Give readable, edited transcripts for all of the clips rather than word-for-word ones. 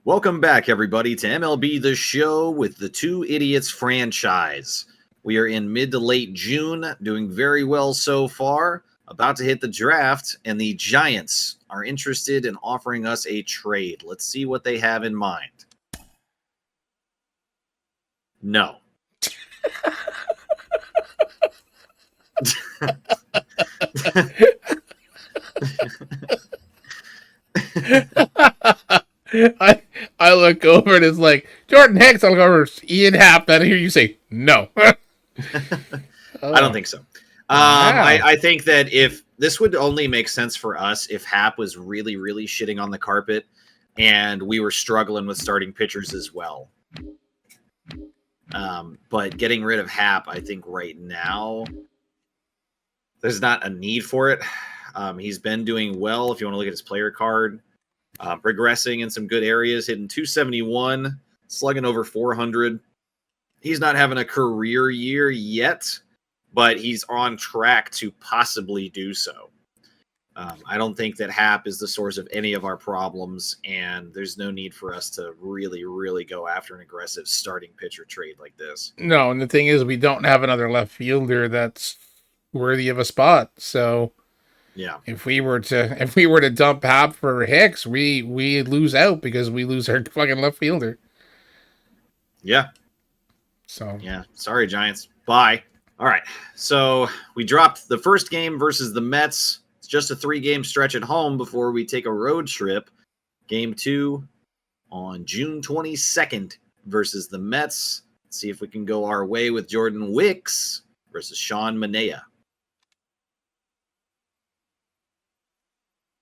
Welcome back, everybody, to MLB The Show with the Two Idiots franchise. We are in mid to late June, doing very well so far, about to hit the draft, and the Giants are interested in offering us a trade. Let's see what they have in mind. No. I look over and it's like, Jordan Hicks. I look over, Ian Happ. Then I hear you say, no. I don't think so. I think that if this would only make sense for us if Happ was really, really shitting on the carpet and we were struggling with starting pitchers as well. But getting rid of Happ, I think right now, there's not a need for it. He's been doing well. If you want to look at his player card, progressing in some good areas, hitting 271, slugging over 400. He's not having a career year yet, but he's on track to possibly do so. I don't think that Happ is the source of any of our problems, and there's no need for us to really, really go after an aggressive starting pitcher trade like this. No, and the thing is, we don't have another left fielder that's worthy of a spot. So, yeah, if we were to dump Happ for Hicks, we lose out because we lose our fucking left fielder. Yeah. So yeah, sorry, Giants. Bye. All right, so we dropped the first game versus the Mets. It's just a 3-game stretch at home before we take a road trip. Game 2 on June 22nd versus the Mets. Let's see if we can go our way with Jordan Wicks versus Sean Manaea.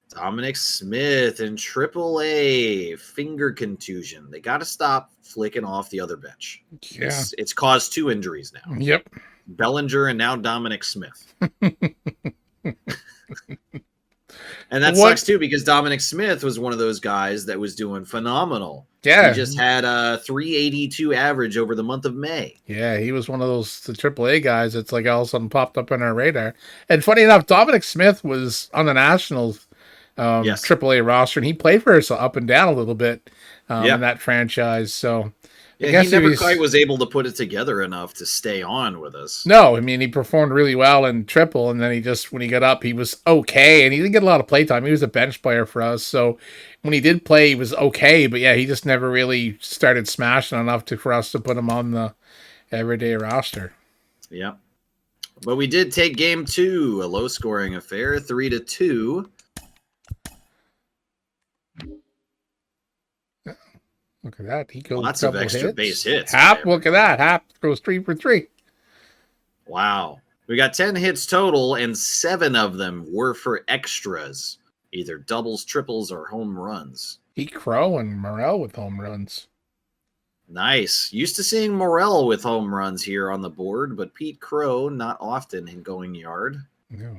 Dominic Smith in AAA, finger contusion. They got to stop flicking off the other bench. yeah, It's caused 2 injuries now. Yep. Bellinger and now Dominic Smith. And that sucks too, because Dominic Smith was one of those guys that was doing phenomenal. Yeah. He just had a 382 average over the month of May. Yeah, he was one of the AAA guys that's like all of a sudden popped up on our radar. And funny enough, Dominic Smith was on the Nationals AAA roster, and he played for us up and down a little bit in that franchise. So yeah, I guess he never quite was able to put it together enough to stay on with us. No, I mean, he performed really well in triple, and then when he got up, he was okay, and he didn't get a lot of playtime. He was a bench player for us, so when he did play, he was okay, but yeah, he just never really started smashing enough for us to put him on the everyday roster. Yeah. But we did take game 2, a low-scoring affair, 3-2. Look at that. He goes lots of extra base hits. Happ, look at that. Happ goes 3 for 3. Wow. We got 10 hits total, and 7 of them were for extras, either doubles, triples, or home runs. Pete Crow and Morel with home runs. Nice. Used to seeing Morel with home runs here on the board, but Pete Crow not often in going yard. No.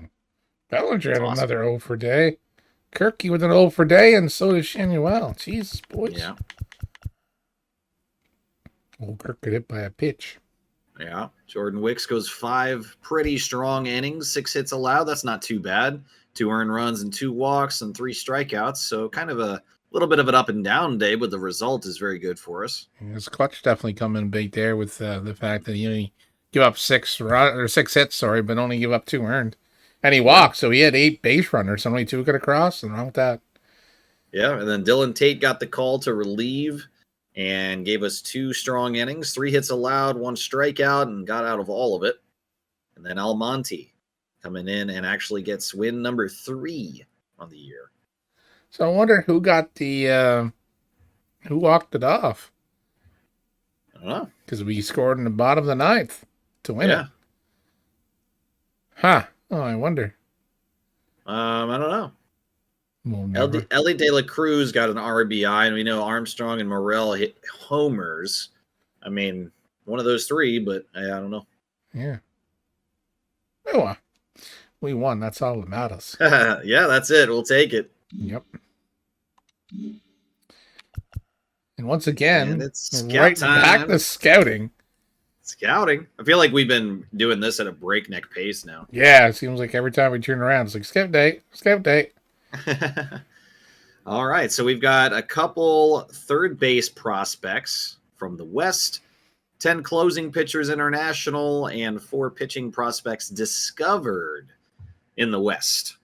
Bellinger had another 0 for day. Kirky with an 0 for day, and so did Shanuel. Jesus, boys. Yeah. Old Kirk got hit by a pitch. Yeah. Jordan Wicks goes 5 pretty strong innings, 6 hits allowed. That's not too bad. 2 earned runs and 2 walks and 3 strikeouts. So kind of a little bit of an up and down day, but the result is very good for us. His clutch definitely come in big there with the fact that he only give up 6 hits, but only give up 2 earned. And he walked, so he had 8 base runners. Only 2 could have crossed, and wrong with that. Yeah, and then Dylan Tate got the call to relieve and gave us 2 strong innings, 3 hits allowed, 1 strikeout, and got out of all of it. And then Almonte coming in and actually gets win number 3 on the year. So I wonder who got who walked it off. I don't know. Because we scored in the bottom of the 9th to win it. Huh. Oh, I wonder. I don't know. Ellie De La Cruz got an RBI, and we know Armstrong and Morel hit homers. I mean, one of those 3, but I don't know. Yeah. Oh, we won. That's all that matters. Yeah, that's it. We'll take it. Yep. And once again, it's right back to scouting. Scouting. I feel like we've been doing this at a breakneck pace now. Yeah, it seems like every time we turn around, it's like scout day, scout day. All right, so we've got a couple third base prospects from the West, 10 closing pitchers international, and 4 pitching prospects discovered in the West.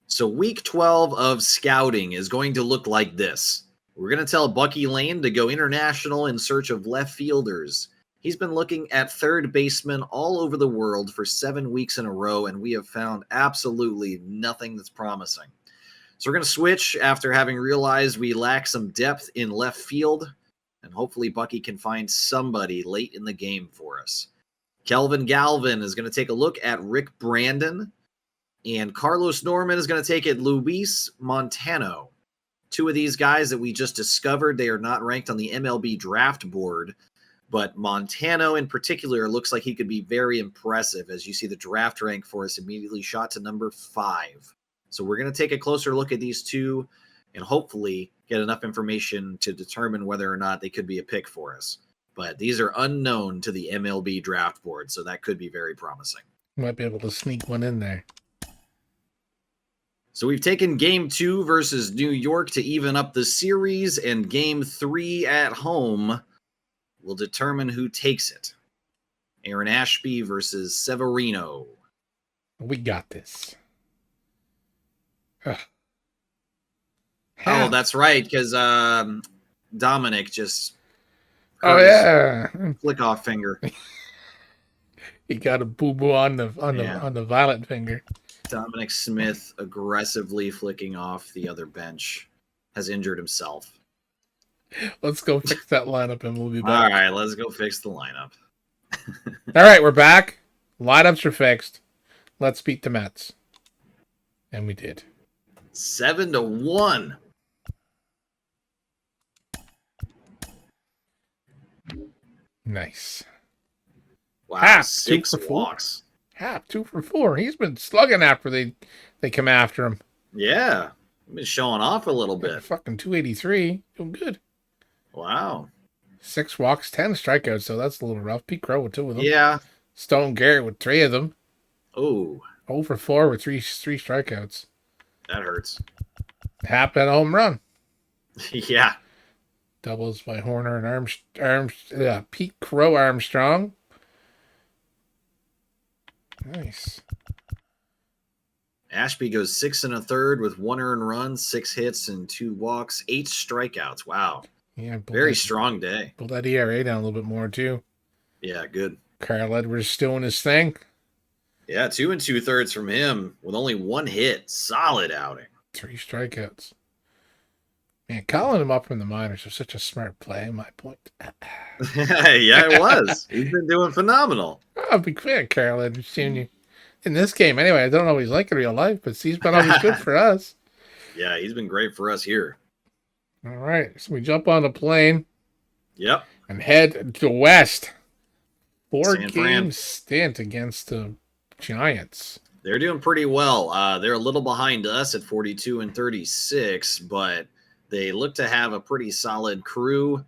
So week 12 of scouting is going to look like this. We're going to tell Bucky Lane to go international in search of left fielders. He's been looking at third basemen all over the world for 7 weeks in a row, and we have found absolutely nothing that's promising. So we're going to switch after having realized we lack some depth in left field, and hopefully Bucky can find somebody late in the game for us. Kelvin Galvin is going to take a look at Rick Brandon, and Carlos Norman is going to take it Luis Montano. 2 of these guys that we just discovered, they are not ranked on the MLB draft board, but Montano in particular looks like he could be very impressive. As you see, the draft rank for us immediately shot to number 5. So we're going to take a closer look at these 2 and hopefully get enough information to determine whether or not they could be a pick for us. But these are unknown to the MLB draft board, so that could be very promising. Might be able to sneak one in there. So we've taken Game 2 versus New York to even up the series, and Game 3 at home will determine who takes it. Aaron Ashby versus Severino. We got this. Oh, that's right, because Dominic just flick off finger. He got a boo-boo on the violet finger. Dominic Smith aggressively flicking off the other bench has injured himself. Let's go fix that lineup and we'll be back. All right, let's go fix the lineup. All right, we're back. Lineups are fixed. Let's beat the Mets. And we did. 7-1. Nice. Wow, Hap, 6 2 for 4. walks. Hap, 2 for 4. He's been slugging after they come after him. Yeah, been showing off a little bit. Fucking 283. Doing good. Wow. 6 walks, 10 strikeouts, so that's a little rough. Pete Crow with 2 of them. Yeah. Stone Garrett with 3 of them. Oh. 0 for 4 with three strikeouts. That hurts. Hap had a home run. Yeah. Doubles by Horner and Pete Crow Armstrong. Nice. Ashby goes 6 1/3 with 1 earned run, 6 hits, and 2 walks, 8 strikeouts. Wow. Yeah, very strong day. Pulled that ERA down a little bit more too. Yeah, good. Carl Edwards still in his thing. Yeah, 2 2/3 from him with only 1 hit. Solid outing. 3 strikeouts. Man, calling him up from the minors was such a smart play, my point. Yeah, it was. He's been doing phenomenal. I'm a big fan of Carl Edwards Jr. In this game, anyway. I don't know what he's like in real life, but he's been always good for us. Yeah, he's been great for us here. All right, so we jump on the plane. Yep. And head to the West. 4-game Fran. stint against the Giants. They're doing pretty well. They're a little behind us at 42 and 36, but they look to have a pretty solid crew.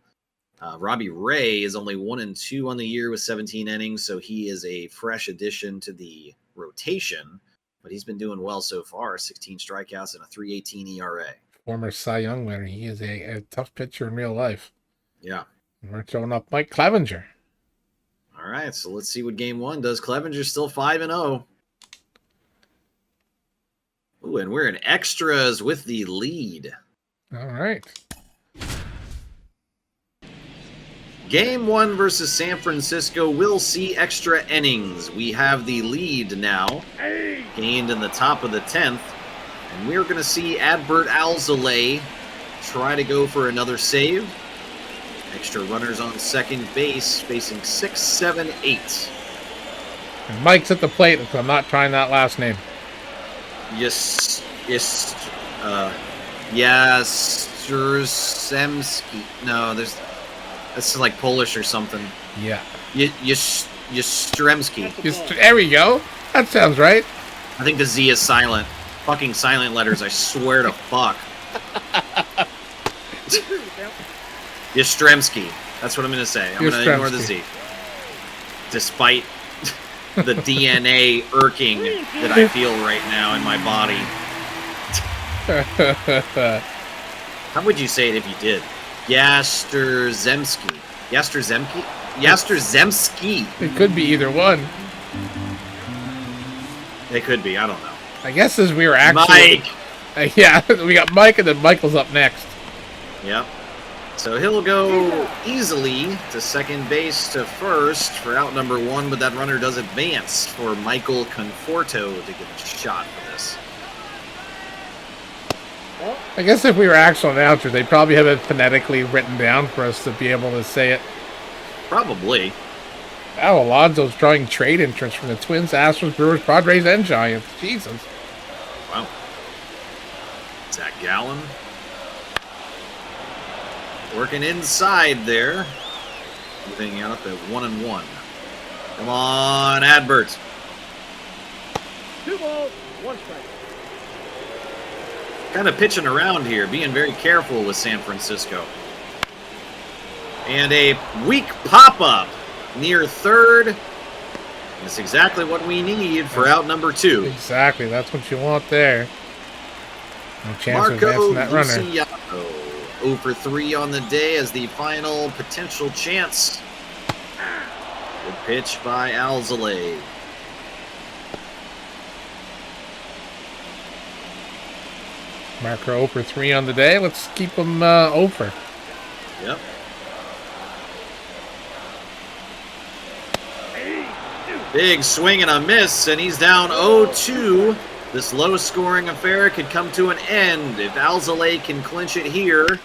Robbie Ray is only 1-2 on the year with 17 innings, so he is a fresh addition to the rotation, but he's been doing well so far. 16 strikeouts and a 3.18 ERA. Former Cy Young winner. He is a tough pitcher in real life. Yeah. And we're throwing up Mike Clevenger. All right, so let's see what game 1 does. Clevenger's still 5-0. Ooh, and we're in extras with the lead. All right. Game 1 versus San Francisco. We'll see extra innings. We have the lead now, gained in the top of the 10th. And we're going to see Adbert Alzolay try to go for another save. Extra runners on second base, facing 6, 7, 8. And Mike's at the plate, so I'm not trying that last name. Jastrzemski. No, that's like Polish or something. Yeah. Jastrzemski. There we go. That sounds right. I think the Z is silent. Fucking silent letters, I swear to fuck. Jastrzemski. That's what I'm going to say. I'm going to ignore the Z. Despite the DNA irking that I feel right now in my body. How would you say it if you did? Yasterzemski. Yasterzemski? Yasterzemski. It could be either one. It could be. I don't know. I guess as we were actually... Mike! Yeah, we got Mike, and then Michael's up next. Yep. So he'll go easily to second base to first for out number 1, but that runner does advance for Michael Conforto to get a shot for this. I guess if we were actual announcers, they'd probably have it phonetically written down for us to be able to say it. Probably. Wow, Alonso's drawing trade interest from the Twins, Astros, Brewers, Padres, and Giants. Jesus. Wow. Zach Gallen. Working inside there. Moving out at 1-1. Come on, Adbert. 2 balls, 1 strike. Kind of pitching around here, being very careful with San Francisco. And a weak pop-up near third. That's exactly what we need for out number 2. Exactly, that's what you want there. No chance of Marco advancing that runner. Luciano, 0 for 3 on the day as the final potential chance. Good pitch by Alzolay. Marco 0 for 3 on the day. Let's keep him over. Yep. Big swing and a miss, and he's down 0-2. This low-scoring affair could come to an end if Alzolay can clinch it here.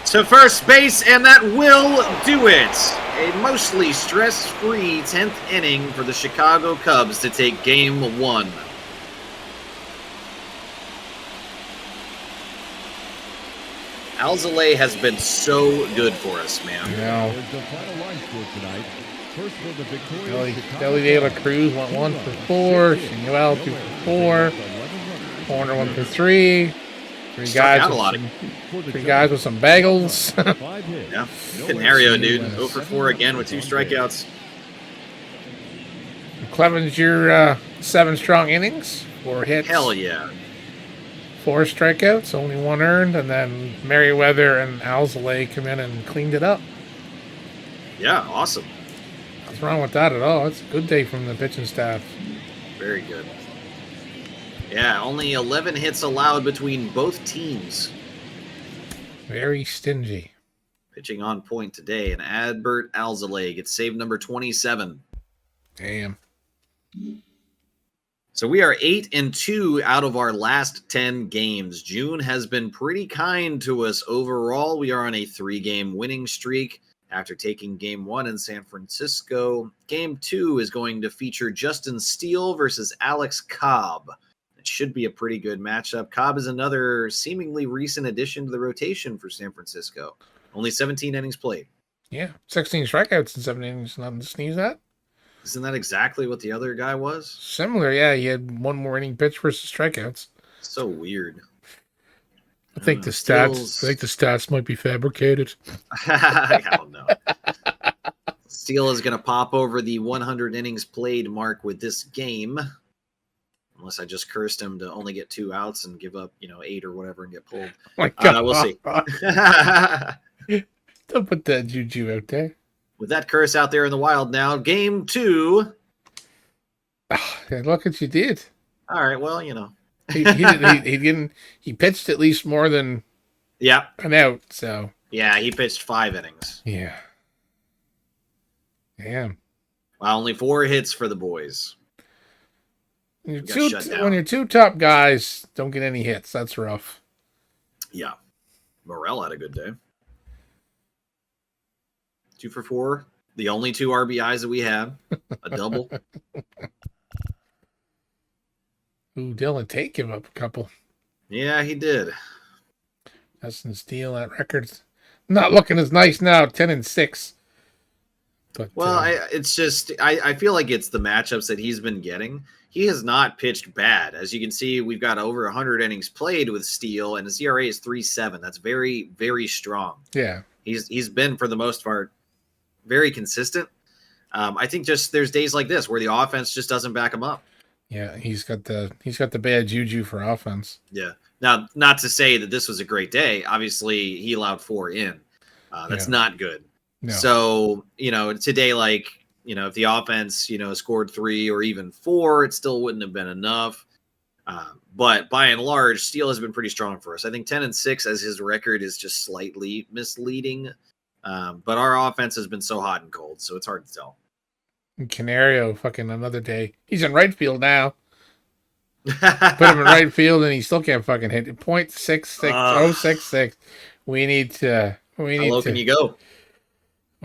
To first base, and that will do it. A mostly stress-free 10th inning for the Chicago Cubs to take Game 1. Alzolay has been so good for us, man. Yeah. Deli De La Cruz went 1 for 4. Samuel 2 for 4. Corner 1 for 3. Three guys with some bagels. Yeah. Canario, dude. 0 for 4 again with 2 strikeouts. Clemens, your 7 strong innings, 4 hits. Hell yeah. 4 strikeouts, only 1 earned, and then Merriweather and Alzolay come in and cleaned it up. Yeah, awesome. What's wrong with that at all? It's a good day from the pitching staff. Very good. Yeah, only 11 hits allowed between both teams. Very stingy. Pitching on point today, and Adbert Alzolay gets save number 27. Damn. So we are 8-2 out of our last 10 games. June has been pretty kind to us overall. We are on a 3-game winning streak after taking Game 1 in San Francisco. Game 2 is going to feature Justin Steele versus Alex Cobb. It should be a pretty good matchup. Cobb is another seemingly recent addition to the rotation for San Francisco. Only 17 innings played. Yeah, 16 strikeouts in 7 innings. Nothing to sneeze at. Isn't that exactly what the other guy was? Similar, yeah. He had 1 more inning pitch versus strikeouts. So weird. I think the stats might be fabricated. I don't know. Steele is going to pop over the 100 innings played mark with this game. Unless I just cursed him to only get 2 outs and give up, 8 or whatever and get pulled. Oh my God. We'll see. Don't put that juju out there. With that curse out there in the wild now, Game 2. Look what you did. All right, well, he pitched at least more than an out, so. Yeah, he pitched 5 innings. Yeah. Damn. Well, only 4 hits for the boys. When your 2 top guys don't get any hits, that's rough. Yeah. Morel had a good day. 2 for 4. The only 2 RBIs that we had. A double. Ooh, Dylan Tate gave up a couple. Yeah, he did. Justin Steele, that record's not looking as nice now, 10-6. But, it's just I feel like it's the matchups that he's been getting. He has not pitched bad. As you can see, we've got over 100 innings played with Steele, and his ERA is 3.7. That's very, very strong. Yeah. He's been, for the most part, very consistent. I think just there's days like this where the offense just doesn't back him up. Yeah, he's got the bad juju for offense. Yeah. Now, not to say that this was a great day. Obviously, he allowed 4 in. That's not good. No. So, today, if the offense, scored 3 or even 4, it still wouldn't have been enough. But by and large, Steele has been pretty strong for us. I think 10-6 as his record is just slightly misleading. But our offense has been so hot and cold, so it's hard to tell. And Canario, fucking another day. He's in right field now. Put him in right field, and he still can't fucking hit it. .66066. We need to. How low can you go?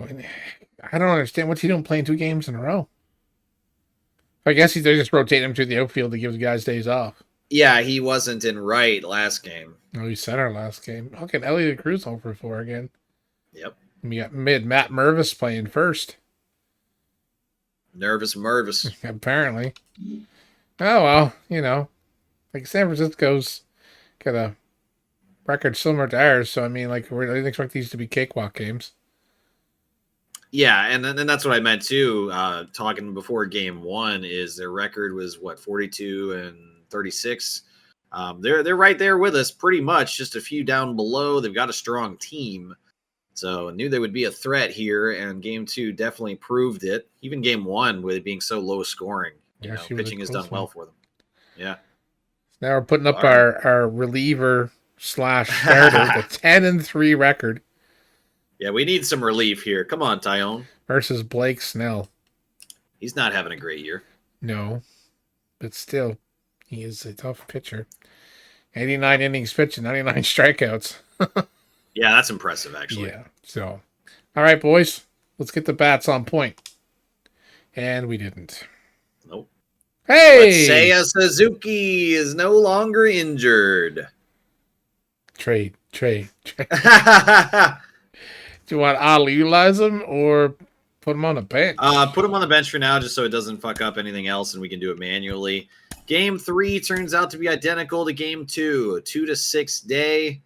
I don't understand. What's he doing playing 2 games in a row? I guess they just rotate him to the outfield to give the guys days off. Yeah, he wasn't in right last game. No, he center last game. Look at Elliot Cruz home for 4 again. Yep. We got Matt Mervis playing first. Nervous Mervis. Apparently. Oh, well, like San Francisco's got a record similar to ours, so I mean, we didn't expect these to be cakewalk games. Yeah, and then that's what I meant too. Talking before game 1 is their record was 42-36. They're right there with us, pretty much, just a few down below. They've got a strong team, so I knew they would be a threat here. And game 2 definitely proved it. Even game 1, with it being so low scoring, pitching has done well for them. Yeah. Now we're putting up our reliever / starter, the 10-3 record. Yeah, we need some relief here. Come on, Tyone. Versus Blake Snell. He's not having a great year. No, but still, he is a tough pitcher. 89 innings pitched and 99 strikeouts. Yeah, that's impressive, actually. Yeah, so. All right, boys. Let's get the bats on point. And we didn't. Nope. Hey! But Seiya Suzuki is no longer injured. Trade. Do you want to utilize him or put him on the bench? Put him on the bench for now, just so it doesn't fuck up anything else, and we can do it manually. Game 3 turns out to be identical to game 2, a 2-6 day.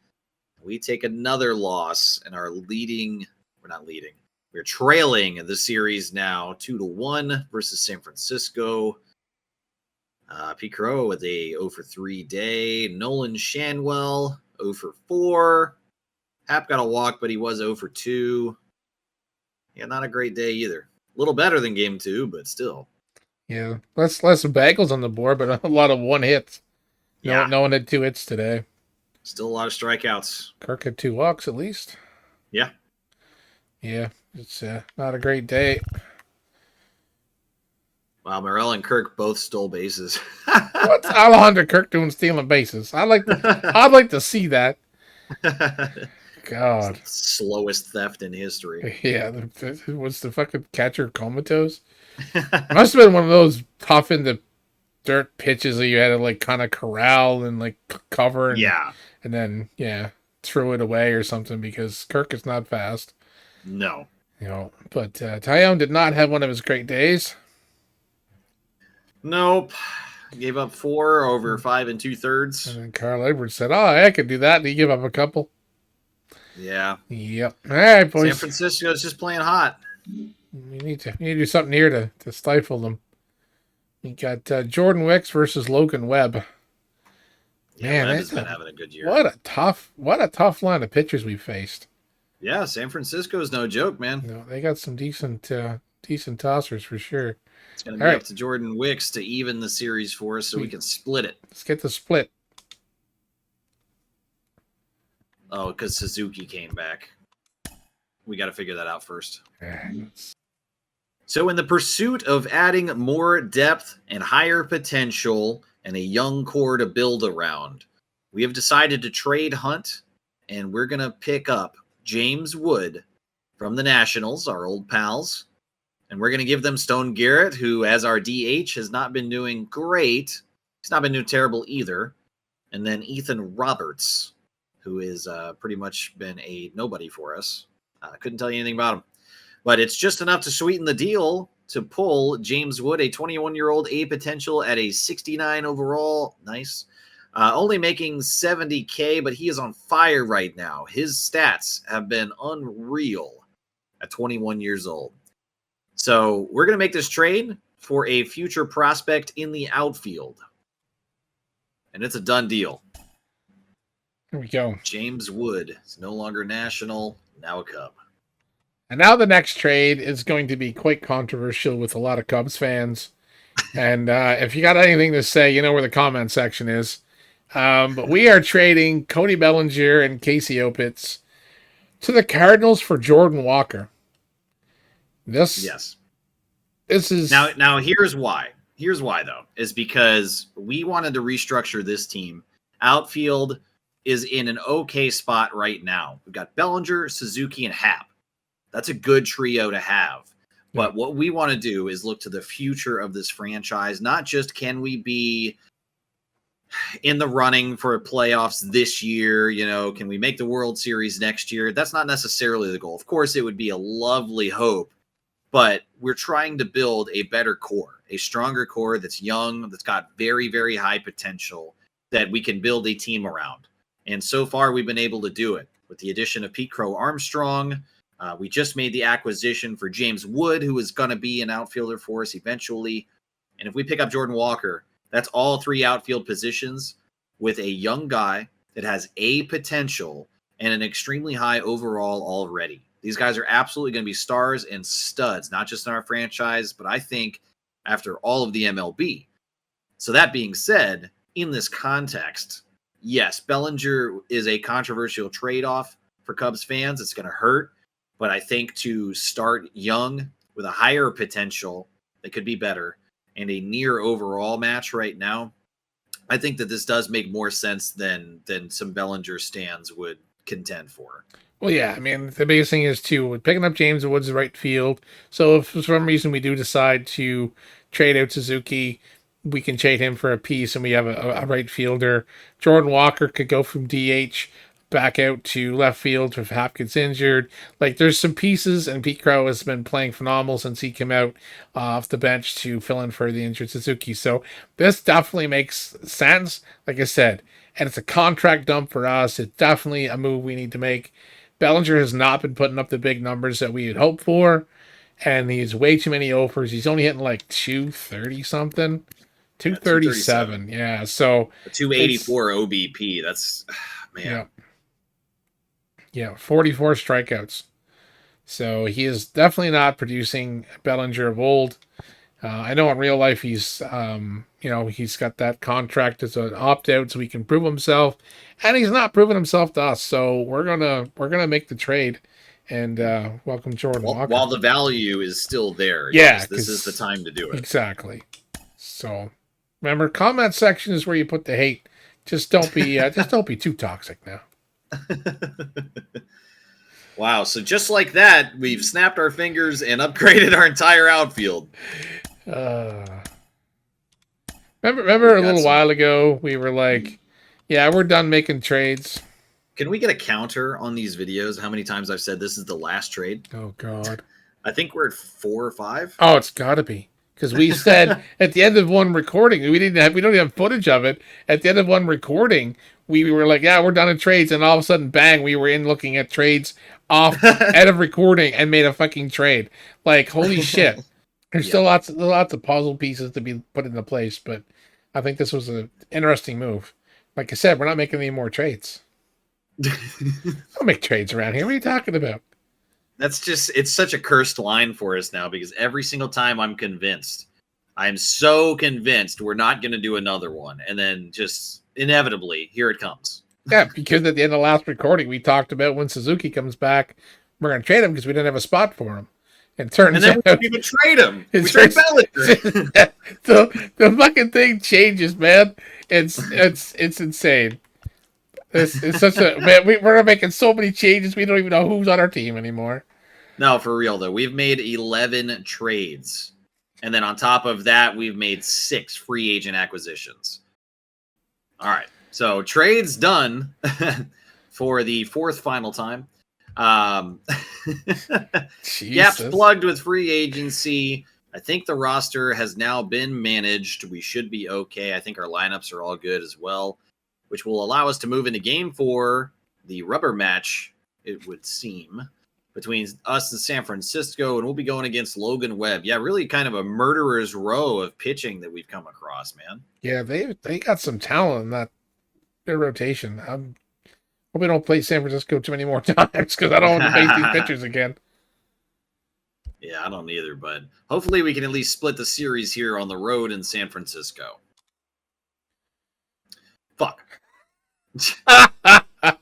We take another loss and are leading. We're not leading. We're trailing the series now 2-1 versus San Francisco. Pete Crow with a 0-for-3 day. Nolan Shanwell 0-for-4. Hap got a walk, but he was 0-for-2. Yeah, not a great day either. A little better than game 2, but still. Yeah, less bagels on the board, but a lot of 1 hits. Yeah. No one had 2 hits today. Still a lot of strikeouts. Kirk had 2 walks at least. Yeah. Yeah, it's not a great day. Wow, Morel and Kirk both stole bases. What's Alejandro Kirk doing stealing bases? I'd like to see that. God. Slowest theft in history. Yeah, was the fucking catcher comatose? Must have been one of those tough in the dirt pitches that you had to kind of corral and cover and then throw it away or something because Kirk is not fast. No. But Tyone did not have one of his great days. Nope. Gave up 4 over 5 2/3. And then Carl Edwards said, I could do that. And he gave up a couple. Yeah. Yep. All right, boys. San Francisco's just playing hot. We need to do something here to stifle them. You got Jordan Wicks versus Logan Webb. Yeah, Man, Webb has been having a good year. What a tough line of pitchers we faced. Yeah, San Francisco is no joke, man. No, they got some decent tossers for sure. It's going to be up to Jordan Wicks to even the series for us so we can split it. Let's get the split. Oh, because Suzuki came back. We got to figure that out first. So in the pursuit of adding more depth and higher potential and a young core to build around, we have decided to trade hunt, and we're going to pick up James Wood from the Nationals, our old pals. And we're going to give them Stone Garrett, who, as our DH, has not been doing great. He's not been doing terrible either. And then Ethan Roberts, who is pretty much been a nobody for us. Couldn't tell you anything about him. But it's just enough to sweeten the deal to pull James Wood, a 21-year-old A potential at a 69 overall. Nice. Only making $70K, but he is on fire right now. His stats have been unreal at 21 years old. So we're going to make this trade for a future prospect in the outfield. And it's a done deal. Here we go. James Wood is no longer national, now a Cub. And now the next trade is going to be quite controversial with a lot of Cubs fans. And if you got anything to say, you know where the comment section is. But we are trading Cody Bellinger and Casey Opitz to the Cardinals for Jordan Walker. Yes. This is now. Here's why. Here's why though, is because we wanted to restructure this team. Outfield is in an okay spot right now. We've got Bellinger, Suzuki, and Happ. That's a good trio to have. But what we want to do is look to the future of this franchise. Not just can we be in the running for playoffs this year, can we make the World Series next year? That's not necessarily the goal. Of course, it would be a lovely hope, but we're trying to build a better core, a stronger core that's young, that's got very, very high potential that we can build a team around. And so far, we've been able to do it with the addition of Pete Crow Armstrong. We just made the acquisition for James Wood, who is going to be an outfielder for us eventually. And if we pick up Jordan Walker, that's all 3 outfield positions with a young guy that has a potential and an extremely high overall already. These guys are absolutely going to be stars and studs, not just in our franchise, but I think after all of the MLB. So that being said, in this context, yes, Bellinger is a controversial trade-off for Cubs fans. It's going to hurt. But I think to start young with a higher potential that could be better and a near overall match right now, I think that this does make more sense than some Bellinger stands would contend for. Well, yeah, I mean, the biggest thing is, too, picking up James Woods right field. So if for some reason we do decide to trade out Suzuki, we can trade him for a piece and we have a right fielder. Jordan Walker could go from DH back out to left field if Happ gets injured. Like, there's some pieces, and Pete Crow has been playing phenomenal since he came out off the bench to fill in for the injured Suzuki. So this definitely makes sense, like I said. And it's a contract dump for us. It's definitely a move we need to make. Bellinger has not been putting up the big numbers that we had hoped for, and he's way too many offers. He's only hitting like 230 something. 237. Yeah, so a 284 OBP. That's man. Yeah, 44 strikeouts. So he is definitely not producing Bellinger of old. I know in real life he's he's got that contract as an opt-out so he can prove himself, and he's not proven himself to us. So we're gonna make the trade and welcome Jordan Walker while the value is still there. Yeah, yes, this is the time to do it. Exactly. So remember, comment section is where you put the hate. Just don't be too toxic now. Wow, so just like that, we've snapped our fingers and upgraded our entire outfield. Remember a little while ago, we were like, yeah, we're done making trades. Can we get a counter on these videos? How many times I've said this is the last trade? Oh, God. I think we're at 4 or 5. Oh, it's got to be. Because we said at the end of one recording, we don't even have footage of it. At the end of one recording, we were like, yeah, we're done in trades. And all of a sudden, bang, we were in looking at trades off out of recording and made a fucking trade. Like, holy shit. There's still lots of puzzle pieces to be put into place. But I think this was an interesting move. Like I said, we're not making any more trades. Don't make trades around here. What are you talking about? It's such a cursed line for us now because every single time I'm so convinced we're not going to do another one. And then just inevitably, here it comes. Yeah, because at the end of the last recording, we talked about when Suzuki comes back, we're going to trade him because we didn't have a spot for him. And turns and then out we even trade him. We trade Bellinger. the fucking thing changes, man. It's insane. It's such a man. We're making so many changes. We don't even know who's on our team anymore. No, for real though. We've made 11 trades, and then on top of that, we've made 6 free agent acquisitions. All right, so trades done for the 4th final time. Gaps plugged with free agency. I think the roster has now been managed. We should be okay. I think our lineups are all good as well, which will allow us to move into game 4, the rubber match, it would seem, between us and San Francisco, and we'll be going against Logan Webb. Yeah, really kind of a murderer's row of pitching that we've come across, man. Yeah, they got some talent in their rotation. Hope we don't play San Francisco too many more times because I don't want to face these pitchers again. Yeah, I don't either, but hopefully we can at least split the series here on the road in San Francisco. Fuck. I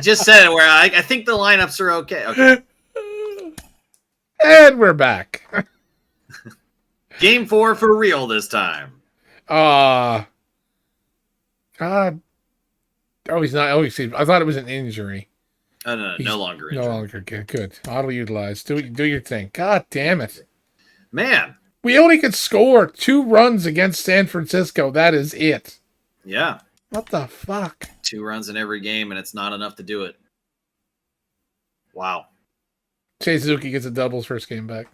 just said it where I think the lineups are okay. Okay. And we're back. Game 4 for real this time. God. Oh, he's not. Oh, I thought it was an injury. Oh, no, no longer injured. No longer. Good. Auto utilized. Do your thing. God damn it. Man. We only could score 2 runs against San Francisco. That is it. Yeah. What the fuck? 2 runs in every game, and it's not enough to do it. Wow. Chase Suzuki gets a doubles first game back.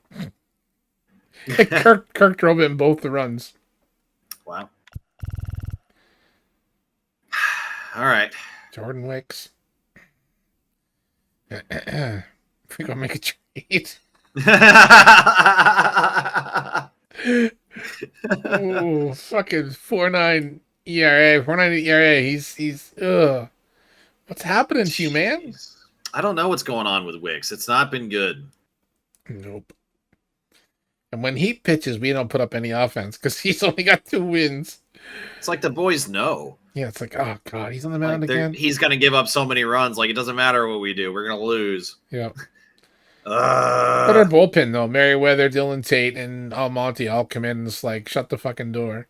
Kirk drove in both the runs. Wow. All right. Jordan Wicks. We're gonna make a trade. Oh, fucking 4.9 ERA. 4.9 ERA. He's ugh. What's happening to you, man? I don't know what's going on with Wicks. It's not been good. Nope. And when he pitches, we don't put up any offense because he's only got 2 wins. It's like the boys know. Yeah, it's like, oh god, he's on the mound Like again. he's gonna give up so many runs. Like it doesn't matter what we do, we're gonna lose. Yeah. But our bullpen though, Merriweather, Dylan Tate, and Almonte all come in and it's like, shut the fucking door.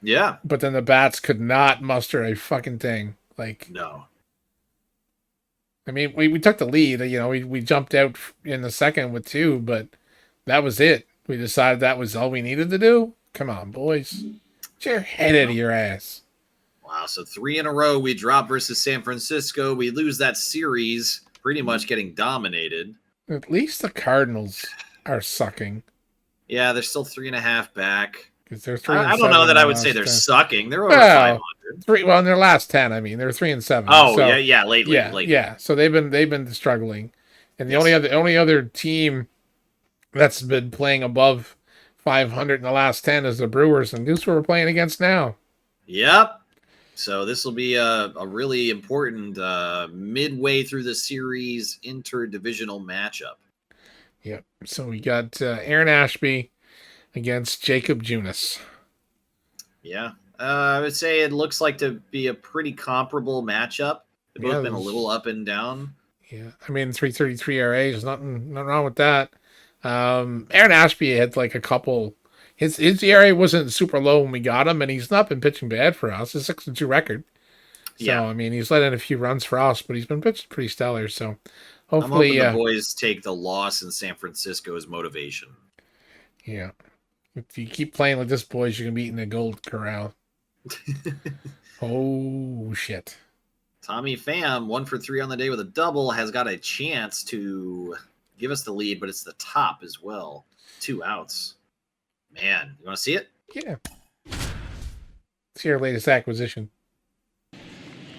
Yeah. But then the bats could not muster a fucking thing. Like no. I mean, we took the lead. You know, we jumped out in the second with 2, but that was it. We decided that was all we needed to do. Come on, boys. Get your head out of your ass. Wow, so 3 in a row we drop versus San Francisco. We lose that series, pretty much getting dominated. At least the Cardinals are sucking. Yeah, they're still 3.5 back. Because they're 3 I don't know that I would say they're sucking. They're over 500. In their last 10, I mean, they're 3-7. Oh, so, yeah, lately. Yeah. So they've been struggling, and the only other team that's been playing above 500 in the last 10 is the Brewers, and who's we're playing against now. Yep. So this will be a really important midway through the series interdivisional matchup. Yep. So we got Aaron Ashby against Jacob Junis. Yeah. I would say it looks like to be a pretty comparable matchup. They've both been a little up and down. Yeah. I mean, 3.33 ERA is nothing wrong with that. Aaron Ashby had like a couple. His ERA wasn't super low when we got him, and he's not been pitching bad for us. It's a 6-2 record. So, yeah. I mean, he's let in a few runs for us, but he's been pitching pretty stellar. So, hopefully... I'm hoping the boys take the loss in San Francisco as motivation. Yeah. If you keep playing like this, boys, you're going to be eating a gold corral. Oh, shit. Tommy Pham, 1 for 3 on the day with a double, has got a chance to give us the lead, but it's the top as well. 2 outs. Man, you want to see it? Yeah. See our latest acquisition.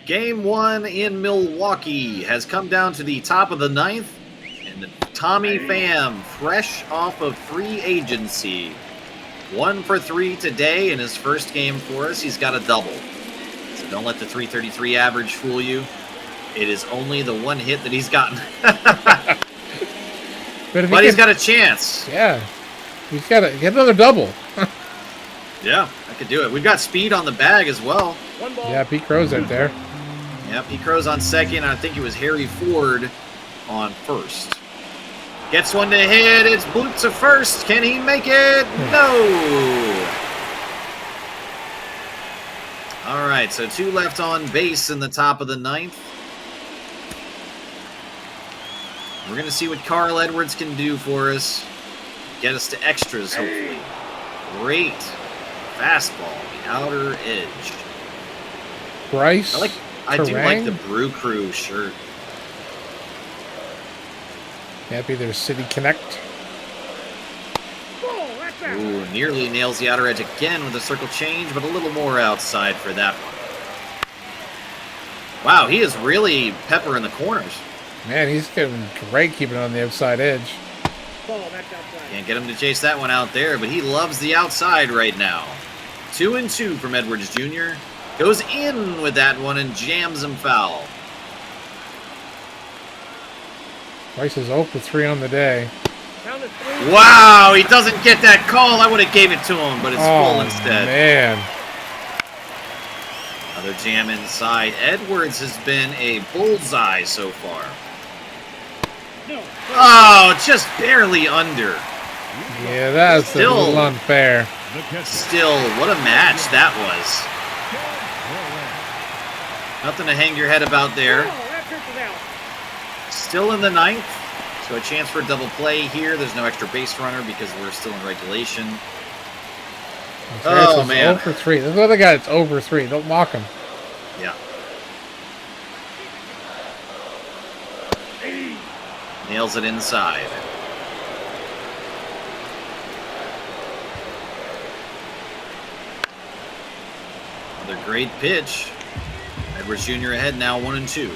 Game 1 in Milwaukee has come down to the top of the 9th, and Tommy Pham, fresh off of free agency, 1 for 3 today in his first game for us. He's got a double. So don't let the 333 average fool you. It is only the 1 hit that he's gotten. but he's got a chance. Yeah. He's got to get another double. Yeah, I could do it. We've got speed on the bag as well. Yeah, Pete Crow's out there. Yeah, Pete Crow's on second. I think it was Harry Ford on first. Gets one to hit. It's Bloop to first. Can he make it? No. All right, so 2 left on base in the top of the 9th. We're going to see what Carl Edwards can do for us. Get us to extras, hopefully. Great fastball, the outer edge. Bryce, I do like the Brew Crew shirt. Happy there's City Connect. Ooh, nearly nails the outer edge again with a circle change, but a little more outside for that one. Wow, he is really peppering the corners. Man, he's getting great keeping it on the outside edge. Can't get him to chase that one out there, but he loves the outside right now. 2-2 from Edwards Jr. Goes in with that one and jams him foul. Rice is 0 for 3 on the day. Count is 3. Wow, he doesn't get that call. I would have gave it to him, but it's full instead. Man. Another jam inside. Edwards has been a bullseye so far. No. Oh, just barely under. Yeah, that's a little unfair. Still, what a match that was. Nothing to hang your head about there. No, that trickles out. Still in the 9th. So a chance for a double play here. There's no extra base runner because we're still in regulation. Oh, man. 0 for 3. This other guy that's 0 for 3. Don't mock him. Yeah. Nails it inside. Another great pitch. Edwards Jr. ahead now, 1-2.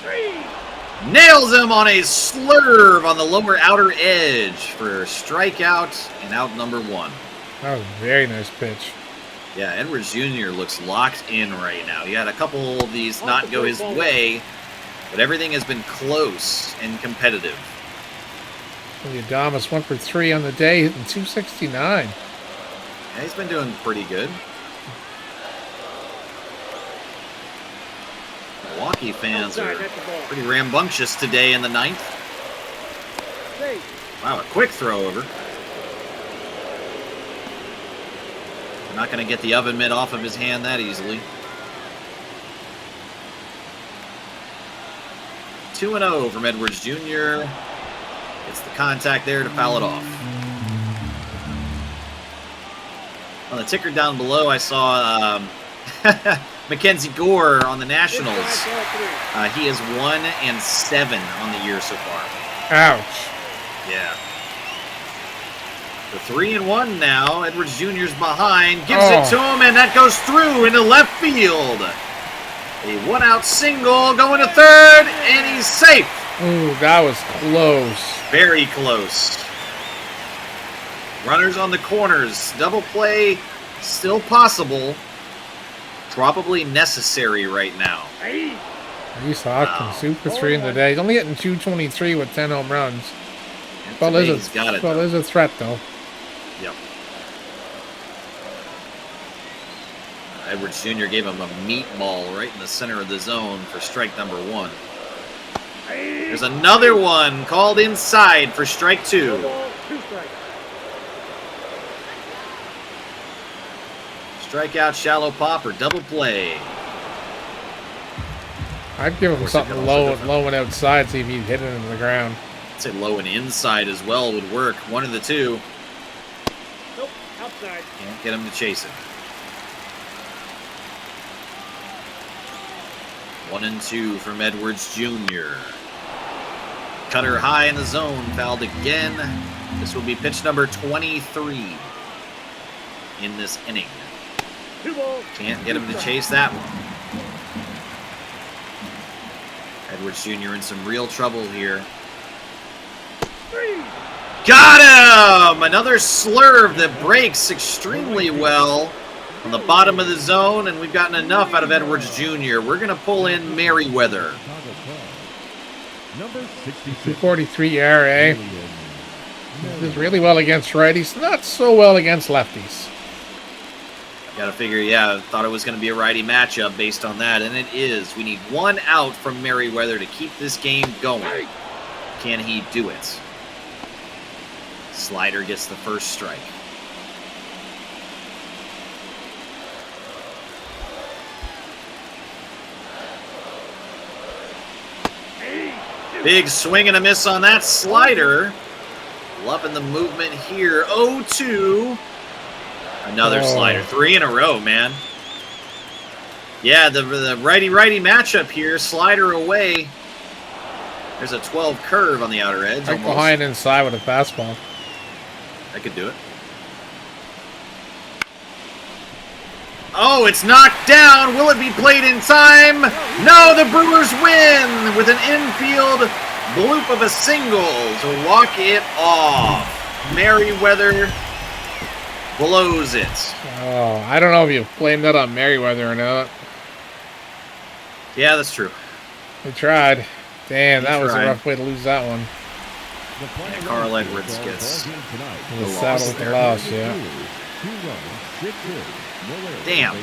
3. Nails him on a slurve on the lower outer edge for strikeout and out number 1. That was a very nice pitch. Yeah, Edwards Jr. looks locked in right now. He had a couple of these not go his way, but everything has been close and competitive. The Adamas 1 for 3 on the day, hitting 269. Yeah, he's been doing pretty good. Milwaukee fans are pretty rambunctious today in the 9th. Wow, a quick throw over. Not going to get the oven mitt off of his hand that easily. 2-0 from Edwards Jr. It's the contact there to foul it off. On the ticker down below, I saw Mackenzie Gore on the Nationals. He is 1-7 on the year so far. Ouch. Yeah. So 3-1 now. Edwards Jr.'s behind. Gives it to him, and that goes through into left field. A 1-out single going to third, and he's safe. Ooh, that was close. Very close. Runners on the corners. Double play still possible. Probably necessary right now. Reese Hopkins, 2 for 3 in the day. He's only hitting 223 with 10 home runs. Well, is a threat, though. Yep. Edwards Jr. gave him a meatball right in the center of the zone for strike number 1. There's another one called inside for strike 2. Strikeout, shallow pop, or double play. I'd give him something low and outside, see if he'd hit it into the ground. I'd say low and inside as well would work. One of the two. Nope, outside. Can't get him to chase it. 1-2 from Edwards Jr. Cutter high in the zone, fouled again. This will be pitch number 23 in this inning. Can't get him to chase that one. Edwards Jr. in some real trouble here. Got him! Another slurve that breaks extremely well on the bottom of the zone, and we've gotten enough out of Edwards Jr. We're going to pull in Merriweather. 43 ERA. Does really well against righties, not so well against lefties. Got to figure, yeah, thought it was going to be a righty matchup based on that, and it is. We need 1 out from Merriweather to keep this game going. Can he do it? Slider gets the first strike. Big swing and a miss on that slider. Loving the movement here. 0-2. Another slider. 3 in a row, man. Yeah, the righty-righty matchup here. Slider away. There's a 12 curve on the outer edge. Right behind inside with a fastball. I could do it. Oh, it's knocked down. Will it be played in time? No, the Brewers win with an infield bloop of a single to walk it off. Merriweather blows it. Oh, I don't know if you blamed that on Merriweather or not. Yeah, that's true. We tried. Damn, We that was a tried. rough way to lose that one. And Carl Edwards gets The loss saddle with the there. loss, yeah. Damn.